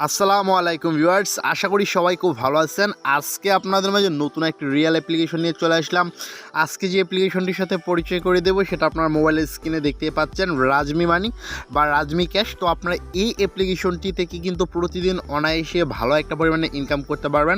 আসসালামু আলাইকুম ভিউয়ার্স, আশা করি সবাই খুব ভালো আছেন। আজকে আপনাদের মাঝে নতুন একটি রিয়েল অ্যাপ্লিকেশন নিয়ে চলে আসলাম। আজকে যে অ্যাপ্লিকেশনটির সাথে পরিচয় করে দেবো সেটা আপনার মোবাইলের স্ক্রিনে দেখতে পাচ্ছেন, রাজমি মানি বা রাজমি ক্যাশ। তো আপনারা এই অ্যাপ্লিকেশনটি থেকে কিন্তু প্রতিদিন অনায়াসে ভালো একটা পরিমাণে ইনকাম করতে পারবেন।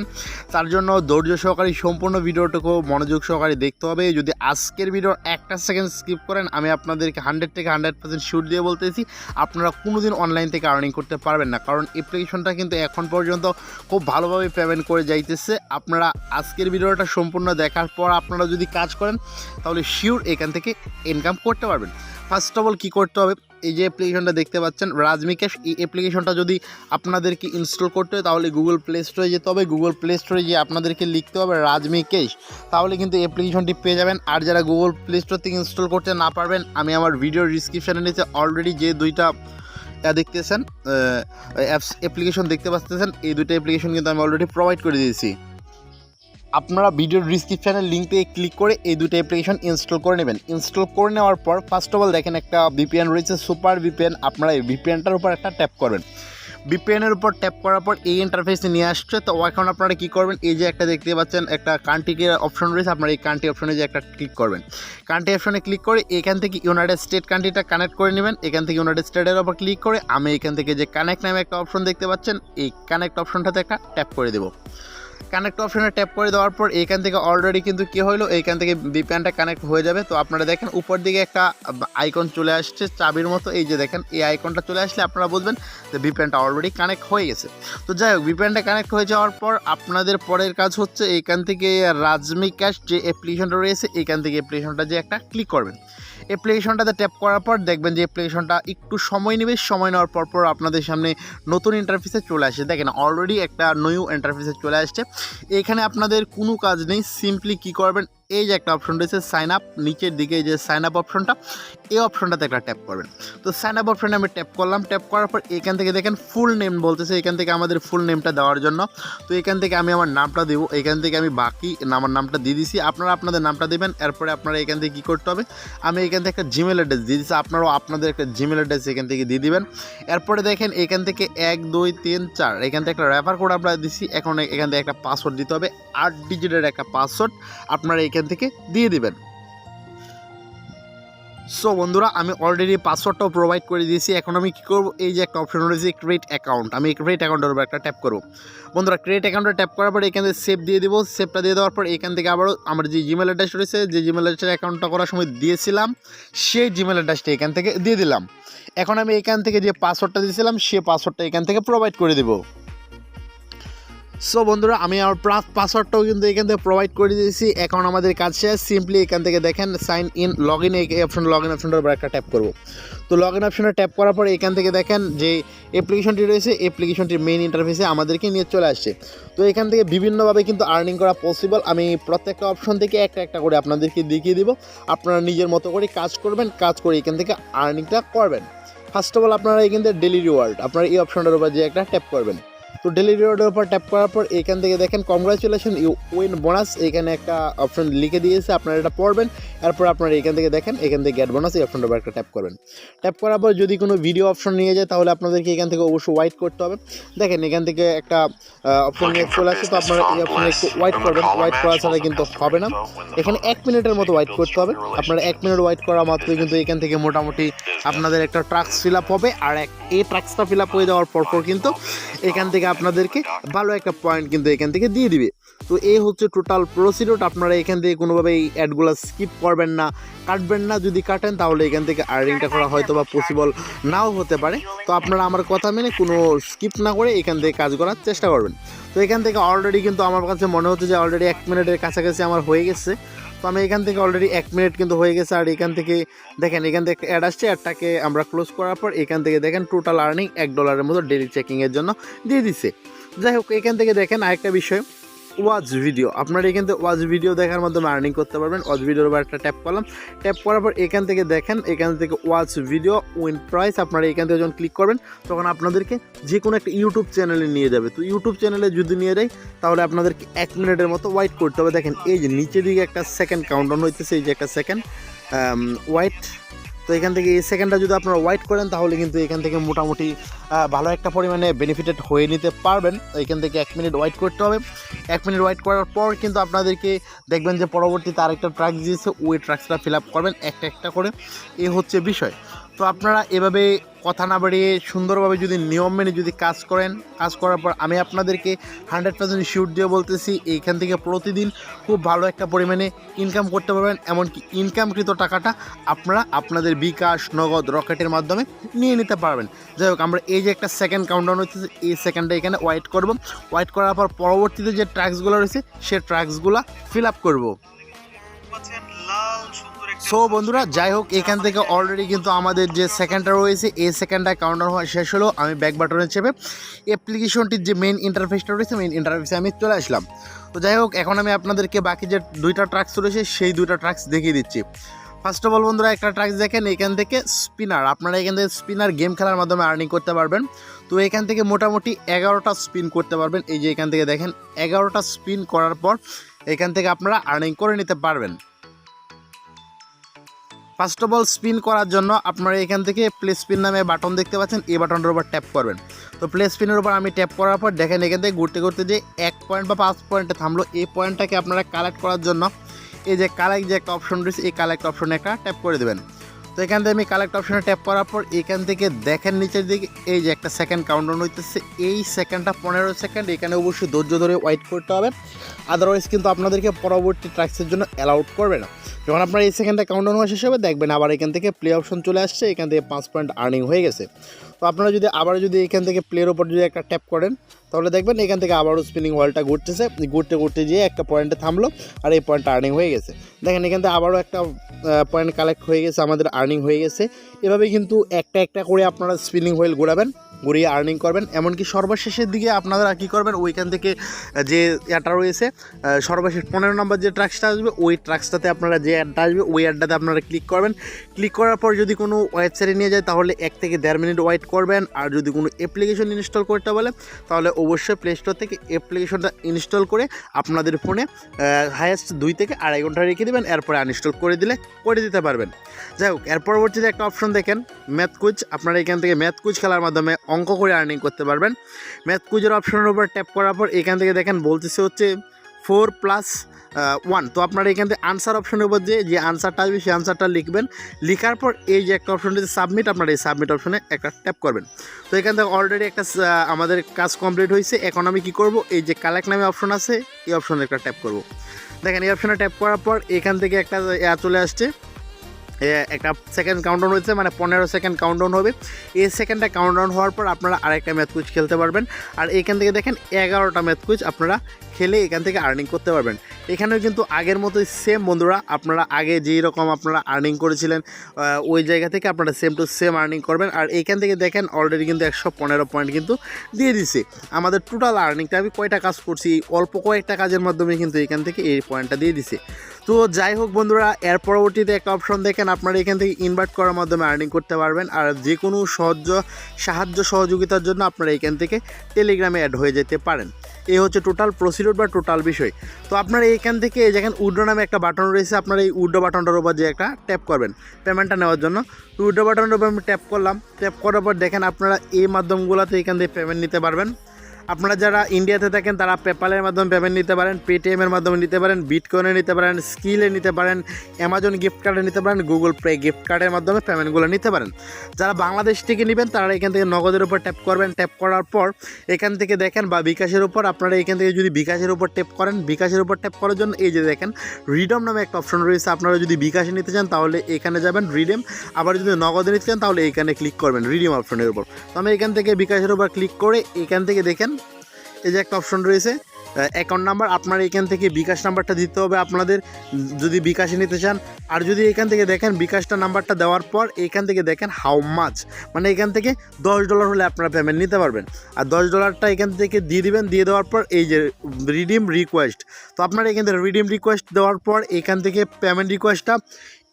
তার জন্য ধৈর্য সহকারে সম্পূর্ণ ভিডিওটুকু মনোযোগ সহকারে দেখতে হবে। যদি আজকের ভিডিওর একটা সেকেন্ড স্কিপ করেন, আমি আপনাদেরকে 100 থেকে 100% শিওর দিয়ে বলতেছি আপনারা কোনোদিন অনলাইন থেকে আর্নিং করতে পারবেন না, কারণ অ্যাপ্লিকেশনটা কিন্তু এখন পর্যন্ত খুব ভালোভাবে পেমেন্ট করে যাইতেছে। আপনারা আজকের ভিডিওটা সম্পূর্ণ দেখার পর আপনারা যদি কাজ করেন তাহলে শিওর এখান থেকে ইনকাম করতে পারবেন। ফার্স্ট অফ অল কী করতে হবে, এই যে অ্যাপ্লিকেশনটা দেখতে পাচ্ছেন রাজমি ক্যাশ, এই অ্যাপ্লিকেশনটা যদি আপনাদেরকে ইনস্টল করতে হয় তাহলে গুগল প্লে স্টোরে যেতে হবে। গুগল প্লে স্টোরে গিয়ে আপনাদেরকে লিখতে হবে রাজমি ক্যাশ, তাহলে কিন্তু অ্যাপ্লিকেশনটি পেয়ে যাবেন। আর যারা গুগল প্লে স্টোর থেকে ইনস্টল করতে না পারবেন, আমি আমার ভিডিওর ডিসক্রিপশানে নিচে অলরেডি যে দুইটা দেখতেছেন অ্যাপ্লিকেশন দেখতে পাচ্ছেন, এই দুটো অ্যাপ্লিকেশন কিন্তু আমি অলরেডি প্রোভাইড করে দিয়েছি। আপনারা ভিডিওর ডিসক্রিপশানের লিঙ্কে ক্লিক করে এই দুটো অ্যাপ্লিকেশন ইনস্টল করে নেবেন। ইনস্টল করে নেওয়ার পর ফার্স্ট অফ অল দেখেন একটা ভিপিএন রয়েছে, সুপার ভিপিএন। আপনারা এই ভিপিএনটার উপর একটা ট্যাপ করবেন। ভিপিএনের উপর ট্যাপ করার পর এই ইন্টারফেসে নিয়ে আসছে। তো এখন আপনারা কী করবেন, এই যে একটা দেখতে পাচ্ছেন একটা কান্ট্রির অপশন রয়েছে, আপনারা এই কান্ট্রি অপশনে যে একটা ক্লিক করবেন। কান্ট্রি অপশনে ক্লিক করে এখান থেকে ইউনাইটেড স্টেট কান্ট্রিটা কানেক্ট করে নেবেন। এখান থেকে ইউনাইটেড স্টেটের উপর ক্লিক করে আমি এখান থেকে যে কানেক্ট নামে একটা অপশন দেখতে পাচ্ছেন, এই কানেক্ট অপশনটাতে একটা ট্যাপ করে দেবো। কানেক্ট অপশনে ট্যাপ করে দেওয়ার পর এখান থেকে অলরেডি কিন্তু কী হলো, এইখান থেকে ভিপিএনটা কানেক্ট হয়ে যাবে। তো আপনারা দেখেন উপর দিকে একটা আইকন চলে আসছে চাবির মতো, এই যে দেখেন এই আইকনটা চলে আসলে আপনারা বুঝবেন যে ভিপিএনটা অলরেডি কানেক্ট হয়ে গেছে। তো যাই হোক, ভিপিএনটা কানেক্ট হয়ে যাওয়ার পর আপনাদের পরের কাজ হচ্ছে এইখান থেকে রাজমি ক্যাশ যে অ্যাপ্লিকেশনটা রয়েছে, এইখান থেকে অ্যাপ্লিকেশনটা যে একটা ক্লিক করবেন। অ্যাপ্লিকেশনটাতে ট্যাপ করার পর দেখবেন যে অ্যাপ্লিকেশনটা একটু সময় নেবে। সময় নেওয়ার পর আপনাদের সামনে নতুন ইন্টারফেসে চলে আসে। দেখেন অলরেডি একটা নিউ ইন্টারফেসে চলে আসছে। এখানে আপনাদের কোনো কাজ নেই, সিম্পলি কী করবেন, এই যে একটা অপশন রয়েছে সাইন আপ, নিচের দিকে যে সাইন আপ অপশনটা, এই অপশনটাতে একটা ট্যাপ করবেন। তো সাইন আপ অপশনে আমি ট্যাপ করলাম। ট্যাপ করার পর এখান থেকে দেখেন ফুল নেম বলতেছে, এখান থেকে আমাদের ফুল নেমটা দেওয়ার জন্য। তো এখান থেকে আমি আমার নামটা দেবো, এখান থেকে আমি বাকি আমার নামটা দিয়ে দিছি, আপনারা আপনাদের নামটা দেবেন। এরপরে আপনারা এখান থেকে কী করতে হবে, আমি এখান থেকে একটা জিমেল অ্যাড্রেস দিয়ে দিচ্ছি, আপনারাও আপনাদের একটা জিমেল অ্যাড্রেস এখান থেকে দিয়ে দিবেন। এরপরে দেখেন এখান থেকে 1 2 3 4 এখান থেকে একটা রেফার কোড আমরা দিচ্ছি। এখন এখান থেকে একটা পাসওয়ার্ড দিতে হবে, 8 ডিজিটের একটা পাসওয়ার্ড আপনারা এখান থেকে দিয়ে দিবেন। সো বন্ধুরা, আমি অলরেডি পাসওয়ার্ডটাও প্রোভাইড করে দিয়েছি। এখন আমি কী করবো, এই যে একটা অপশন রয়েছে ক্রিয়েট অ্যাকাউন্ট, আমি ক্রিয়েট অ্যাকাউন্টের উপর একটা ট্যাপ করবো। বন্ধুরা ক্রিয়েট অ্যাকাউন্টে ট্যাপ করার পর এখান থেকে সেভ দিয়ে দিব। সেভটা দিয়ে দেওয়ার পর এখান থেকে আবারও আমার যে জিমেল অ্যাড্রেস রয়েছে, যে জিমেল অ্যাড্রেসের অ্যাকাউন্টটা করার সময় দিয়েছিলাম, সেই জিমেল অ্যাড্রেসটা এখান থেকে দিয়ে দিলাম। এখন আমি এখান থেকে যে পাসওয়ার্ডটা দিয়েছিলাম সেই পাসওয়ার্ডটা এখান থেকে প্রোভাইড করে দেবো। সো বন্ধুরা, আমি আমার পাসওয়ার্ডটাও কিন্তু এখান থেকে প্রোভাইড করে দিয়েছি। এখন আমাদের কাজ শেষ। সিম্পলি এখান থেকে দেখেন সাইন ইন, লগ ইন, এই অপশন লগ ইন অপশনটার উপর একটা ট্যাপ করবো। তো লগ ইন অপশনে ট্যাপ করার পর এখান থেকে দেখেন যে অ্যাপ্লিকেশনটি রয়েছে, অ্যাপ্লিকেশনটির মেইন ইন্টারফেসে আমাদেরকে নিয়ে চলে আসছে। তো এখান থেকে বিভিন্নভাবে কিন্তু আর্নিং করা পসিবল। আমি প্রত্যেকটা অপশন থেকে একটা একটা করে আপনাদেরকে দেখিয়ে দিব। আপনারা নিজের মতো করে কাজ করবেন, কাজ করে এখান থেকে আর্নিংটা করবেন। ফার্স্ট অফ অল আপনারা এখান থেকে ডেলি রিওয়ার্ড, আপনারা এই অপশনটার উপর যে একটা ট্যাপ করবেন। তো ডেলি রিওয়ার্ডের উপর ট্যাপ করার পর এখান থেকে দেখেন কংগ্রাচুলেশন ইউ উইন বোনাস, এখানে একটা অপশন লিখে দিয়েছে, আপনারা এটা পড়বেন। এরপর আপনারা এখান থেকে দেখেন এখান থেকে গেট বোনাস, এই অপশনটার উপর একটা ট্যাপ করবেন। ট্যাপ করার পর যদি কোনো ভিডিও অপশন নিয়ে যায় তাহলে আপনাদেরকে এখান থেকে অবশ্যই ওয়াইট করতে হবে। দেখেন এখান থেকে একটা অপশন নিয়ে চলে আসছে, তো আপনারা এই অপশনে একটু ওয়াইট করবেন। ওয়াইট করা ছাড়া কিন্তু হবে না, এখানে 1 মিনিটের মতো ওয়াইট করতে হবে। আপনারা 1 মিনিট ওয়াইট করা মাত্রই কিন্তু এখান থেকে মোটামুটি আপনাদের একটা ট্রাক্স ফিল আপ হবে। আর এই ট্রাক্সটা ফিল আপ হয়ে যাওয়ার পর কিন্তু এখান থেকে আপনাদেরকে ভালো একটা পয়েন্ট কিন্তু এখান থেকে দিয়ে দিবে। তো এই হচ্ছে টোটাল প্রসিডিউর। আপনারা এখান থেকে কোনোভাবে এই অ্যাডগুলো স্কিপ করবেন না, কাটবেন না। যদি কাটেন তাহলে এখান থেকে আর্নিংটা করা হয়তো বা পসিবল নাও হতে পারে। তো আপনারা আমার কথা মেনে কোনো স্কিপ না করে এখান থেকে কাজ করার চেষ্টা করবেন। তো এখান থেকে অলরেডি কিন্তু আমার কাছে মনে হচ্ছে যে অলরেডি 1 মিনিটের কাছাকাছি আমার হয়ে গেছে। তো আমি এখান থেকে অলরেডি 1 মিনিট কিন্তু হয়ে গেছে। আর এখান থেকে দেখেন এখান থেকে একটা অ্যাড আসছে, অ্যাডটাকে আমরা ক্লোজ করার পর এখান থেকে দেখেন টোটাল আর্নিং $1 মতো ডেলি চেকিংয়ের জন্য দিয়ে দিছে। যাই হোক, এখান থেকে দেখেন আরেকটা বিষয়, ওয়াচ ভিডিও। আপনারা এখান থেকে ওয়াচ ভিডিও দেখার মাধ্যমে আর্নিং করতে পারবেন। ওয়াচ ভিডিওর উপর একটা ট্যাপ করলাম। ট্যাপ করার পর এখান থেকে দেখেন এখান থেকে ওয়াচ ভিডিও উইন প্রাইস, আপনারা এখান থেকে যখন ক্লিক করবেন তখন আপনাদেরকে যে কোনো একটা ইউটিউব চ্যানেলে নিয়ে যাবে। তো ইউটিউব চ্যানেলে যদি নিয়ে যায় তাহলে আপনাদেরকে 1 মিনিটের মতো ওয়াইট করতে হবে। দেখেন এই যে নিচের দিকে একটা সেকেন্ড কাউন্টডাউন হইতেছে, এই যে একটা সেকেন্ড ওয়াইট তো এখান থেকে এই সেকেন্ডটা যদি আপনারা ওয়েট করেন তাহলে কিন্তু এখান থেকে মোটামুটি ভালো একটা পরিমাণে বেনিফিটেড হয়ে নিতে পারবেন। এখান থেকে 1 মিনিট ওয়েট করতে হবে। 1 মিনিট ওয়েট করার পর কিন্তু আপনাদেরকে দেখবেন যে পরবর্তীতে আরেকটা ট্রাক্স দিয়েছে, ওই ট্রাক্সটা ফিল আপ করবেন একটা একটা করে। এই হচ্ছে বিষয়। তো আপনারা এভাবে কথা না বাড়িয়ে সুন্দরভাবে যদি নিয়ম মেনে যদি কাজ করেন, কাজ করার পর আমি আপনাদেরকে 100% শিওর দিয়ে বলতেছি এইখান থেকে প্রতিদিন খুব ভালো একটা পরিমাণে ইনকাম করতে পারবেন। এমনকি ইনকামকৃত টাকাটা আপনারা আপনাদের বিকাশ, নগদ, রকেটের মাধ্যমে নিয়ে নিতে পারবেন। যাই হোক, আমরা এই যে একটা সেকেন্ড কাউন্টডাউন হচ্ছে, এই সেকেন্ডটা এখানে ওয়েট করব। ওয়েট করার পর পরবর্তীতে যে ট্র্যাক্সগুলো রয়েছে সে ট্র্যাক্সগুলো ফিল আপ করবো। সো বন্ধুরা, যাই হোক, এখান থেকে অলরেডি কিন্তু আমাদের যে সেকেন্ডটা রয়েছে এই সেকেন্ডটা কাউন্টার হওয়া শেষ হলো। আমি ব্যাক বাটনে চেপে অ্যাপ্লিকেশনটির যে মেইন ইন্টারফেসটা রয়েছে মেইন ইন্টারফেসে আমি চলে আসলাম। তো যাই হোক, এখন আমি আপনাদেরকে বাকি যে 2টা ট্রাক্স রয়েছে সেই 2টা ট্রাক্স দেখিয়ে দিচ্ছি। ফার্স্ট অফ অল বন্ধুরা, একটা ট্রাক্স দেখেন, এখান থেকে স্পিনার, আপনারা এখান থেকে স্পিনার গেম খেলার মাধ্যমে আর্নিং করতে পারবেন। তো এখান থেকে মোটামুটি 11টা স্পিন করতে পারবেন। এই যে এখান থেকে দেখেন 11টা স্পিন করার পর এখান থেকে আপনারা আর্নিং করে নিতে পারবেন। ফার্স্ট অফ অল স্পিন করার জন্য আপনারা এখান থেকে প্লে স্পিন নামে বাটন দেখতে পাচ্ছেন, এই বাটনটার উপর ট্যাপ করবেন। তো প্লে স্পিনের উপর আমি ট্যাপ করার পর দেখেন এখান থেকে ঘুরতে ঘুরতে যে 1 পয়েন্ট বা 5 পয়েন্টে থামলো, এই পয়েন্টটাকে আপনারা কালেক্ট করার জন্য এই যে কালেক্ট যে একটা অপশন রয়েছে এই কালেক্ট অপশনে একটা ট্যাপ করে দেবেন। তো এখান থেকে আমি কালেক্ট অপশনে ট্যাপ করার পর এখান থেকে দেখেন নিচের দিকে এই যে একটা সেকেন্ড কাউন্টডাউন হইতেছে, এই সেকেন্ডটা 15 সেকেন্ড। এখানে অবশ্যই ধৈর্য ধরে ওয়েট করতে হবে, আদারওয়াইজ কিন্তু আপনাদেরকে পরবর্তী ট্র্যাক্সের জন্য অ্যালাউড করবে না। যখন আপনার এই সেকেন্ডটা কাউন্টডাউন হওয়া শেষ হবে দেখবেন আবার এখান থেকে প্লে অপশন চলে আসছে, এখান থেকে 5 পয়েন্ট আর্নিং হয়ে গেছে। তো আপনারা যদি আবার যদি এখান থেকে প্লের ওপর যদি একটা ট্যাপ করেন তাহলে দেখবেন এখান থেকে আবারও স্পিনিং ওয়ালটা ঘুরতেছে, ঘুরতে ঘুরতে যেয়ে একটা পয়েন্টে থামলো আর এই পয়েন্টটা আর্নিং হয়ে গেছে। দেখেন এখান থেকে আবারও একটা পয়েন্ট কালেক্ট হয়ে গেছে, আমাদের আর্নিং হয়ে গেছে। এভাবে কিন্তু একটা একটা করে আপনারা স্পিনিং হুইল ঘোরাবেন, ঘুরিয়ে আর্নিং করবেন। এমনকি সর্বশেষের দিকে আপনারা কী করবেন, ওইখান থেকে যে অ্যাডটা রয়েছে সর্বশেষ 15 নম্বর যে ট্র্যাক্সটা আসবে ওই ট্র্যাক্সটাতে আপনারা যে অ্যাডটা আসবে ওই অ্যাডটাতে আপনারা ক্লিক করবেন। ক্লিক করার পর যদি কোনো ওয়েবসাইটে নিয়ে যায় তাহলে 1 থেকে 1.5 মিনিট ওয়েট করবেন। আর যদি কোনো অ্যাপ্লিকেশন ইনস্টল করতে বলে তাহলে অবশ্যই প্লে স্টোর থেকে অ্যাপ্লিকেশনটা ইনস্টল করে আপনাদের ফোনে হাইয়েস্ট 2 থেকে 2.5 ঘন্টা রেখে দেবেন, এরপরে আনইনস্টল করে দিতে পারবেন। যাই হোক, এর পরবর্তীতে একটা অপশন দেখেন ম্যাথ কুইজ, আপনারা এখান থেকে ম্যাথ কুইজ খেলার মাধ্যমে অঙ্ক করে আর্নিং করতে পারবেন। ম্যাথ কুইজের অপশনের উপর ট্যাপ করার পর এখান থেকে দেখেন বলতেছে হচ্ছে 4 + 1। তো আপনারা এখান থেকে আনসার অপশনের উপর যে আনসারটা আসবে সেই আনসারটা লিখবেন। লিখার পর এই যে একটা অপশন রয়েছে সাবমিট, আপনারা এই সাবমিট অপশনে একটা ট্যাপ করবেন। তো এখান থেকে অলরেডি একটা আমাদের কাজ কমপ্লিট হয়েছে। এখন আমি কি করব, এই যে কালেক্ট নামে অপশন আছে এই অপশনে একটা ট্যাপ করব। দেখেন এই অপশনে ট্যাপ করার পর এখান থেকে একটা চলে আসছে, একটা সেকেন্ড কাউন্টডাউন হয়েছে, মানে 15 সেকেন্ড কাউন্টডাউন হবে। এই সেকেন্ডটা কাউন্টডাউন হওয়ার পর আপনারা আরেকটা ম্যাথ কুইজ খেলতে পারবেন। আর এখান থেকে দেখেন 11টা ম্যাথ কুইজ আপনারা খেলে এখান থেকে আর্নিং করতে পারবেন। এখানেও কিন্তু আগের মতোই সেম বন্ধুরা, আপনারা আগে যেই রকম আপনারা আর্নিং করেছিলেন ওই জায়গা থেকে আপনারা সেম টু সেম আর্নিং করবেন। আর এইখান থেকে দেখেন অলরেডি কিন্তু 115 পয়েন্ট কিন্তু দিয়ে দিছে। আমাদের টোটাল আর্নিংটা আমি কয়টা কাজ করছি অল্প কয়েকটা কাজের মাধ্যমে কিন্তু এখান থেকে এই পয়েন্টটা দিয়ে দিছে। তো যাই হোক বন্ধুরা, এর পরবর্তীতে একটা অপশন দেখেন আপনারা এখান থেকে ইনভাইট করার মাধ্যমে আর্নিং করতে পারবেন। আর যে কোনো সাহায্য সহযোগিতার জন্য আপনারা এখান থেকে টেলিগ্রামে অ্যাড হয়ে যেতে পারেন। এই হচ্ছে টোটাল প্রসিডিউর বা টোটাল বিষয়। তো আপনারা এইখান থেকে যেখানে উইথড্র নামে একটা বাটন রয়েছে, আপনারা এই উইথড্র বাটনটার উপর যে একটা ট্যাপ করবেন পেমেন্টটা নেওয়ার জন্য। তো উইথড্র বাটনের উপর আমি ট্যাপ করলাম। ট্যাপ করার পর দেখেন আপনারা এই মাধ্যমগুলোতে এখান থেকে পেমেন্ট নিতে পারবেন। আপনারা যারা ইন্ডিয়াতে থাকেন তারা পেপ্যালের মাধ্যমে পেমেন্ট নিতে পারেন, পেটিএমের মাধ্যমে নিতে পারেন, বিটকয়েনে নিতে পারেন, স্কিলে নিতে পারেন, অ্যামাজন গিফট কার্ডে নিতে পারেন, গুগল পে গিফট কার্ডের মাধ্যমে পেমেন্টগুলো নিতে পারেন। যারা বাংলাদেশ থেকে নেবেন তারা এখান থেকে নগদের উপর ট্যাপ করবেন। ট্যাপ করার পর এখান থেকে দেখেন বা বিকাশের উপর আপনারা এখান থেকে যদি বিকাশের উপর ট্যাপ করেন, বিকাশের উপর ট্যাপ করার জন্য এই যে দেখেন রিডম নামে একটা অপশন রয়েছে। আপনারা যদি বিকাশে নিতে চান তাহলে এখানে যাবেন রিডেম, আবার যদি নগদে নিতে চান তাহলে এখানে ক্লিক করবেন রিডিম অপশনের উপর। তো আমি এখান থেকে বিকাশের উপর ক্লিক করে এখান থেকে দেখেন এই যে একটা অপশন রয়েছে অ্যাকাউন্ট নাম্বার, আপনারা এখান থেকে বিকাশ নাম্বারটা দিতে হবে আপনাদের যদি বিকাশে নিতে চান। আর যদি এখান থেকে দেখেন বিকাশটা নাম্বারটা দেওয়ার পর এখান থেকে দেখেন হাউ মাচ, মানে এখান থেকে $10 হলে আপনারা পেমেন্ট নিতে পারবেন। আর $10টা এখান থেকে দিয়ে দিবেন। দিয়ে দেওয়ার পর এই যে রিডিম রিকোয়েস্ট, তো আপনারা এখান থেকে রিডিম রিকোয়েস্ট দেওয়ার পর এখান থেকে পেমেন্ট রিকোয়েস্টটা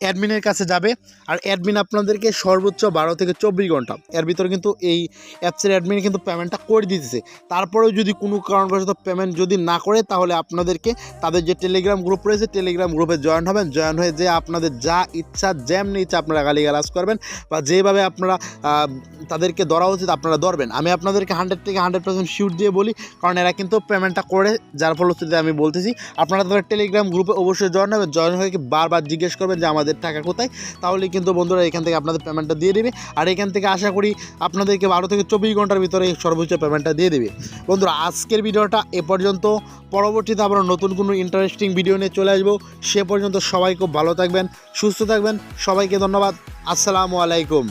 অ্যাডমিনের কাছে যাবে, আর অ্যাডমিন আপনাদেরকে সর্বোচ্চ 12 থেকে 24 ঘন্টা এর ভিতরে কিন্তু এই অ্যাপসের অ্যাডমিন কিন্তু পেমেন্টটা করে দিতেছে। তারপরেও যদি কোনো কারণবশত পেমেন্ট যদি না করে, তাহলে আপনাদেরকে তাদের যে টেলিগ্রাম গ্রুপ রয়েছে টেলিগ্রাম গ্রুপে জয়েন হবেন। জয়েন হয়ে যে আপনাদের যা ইচ্ছা যেমনি ইচ্ছা আপনারা গালিগালাজ করবেন, বা যেভাবে আপনারা তাদেরকে ধরা উচিত আপনারা ধরবেন। আমি আপনাদেরকে 100 থেকে 100% শিওর দিয়ে বলি, কারণ এরা কিন্তু পেমেন্টটা করে, যার ফলশ্রুতিতে আমি বলতেছি আপনারা তাদের টেলিগ্রাম গ্রুপে অবশ্যই জয়েন হবেন। জয়েন হয়ে বারবার জিজ্ঞেস করবেন যে আমাদের টাকা কোথায়, তাহলে কিন্তু বন্ধুরা এখান থেকে আপনাদের পেমেন্টটা দিয়ে দেবে। আর এখান থেকে আশা করি আপনাদেরকে 12 থেকে 24 ঘন্টার ভিতরে সর্বোচ্চ পেমেন্টটা দিয়ে দেবে। বন্ধুরা আজকের ভিডিওটা এ পর্যন্ত, পরবর্তীতে আবার নতুন কোনো ইন্টারেস্টিং ভিডিও নিয়ে চলে আসবো। সে পর্যন্ত সবাই খুব ভালো থাকবেন, সুস্থ থাকবেন। সবাইকে ধন্যবাদ। আসসালামু আলাইকুম।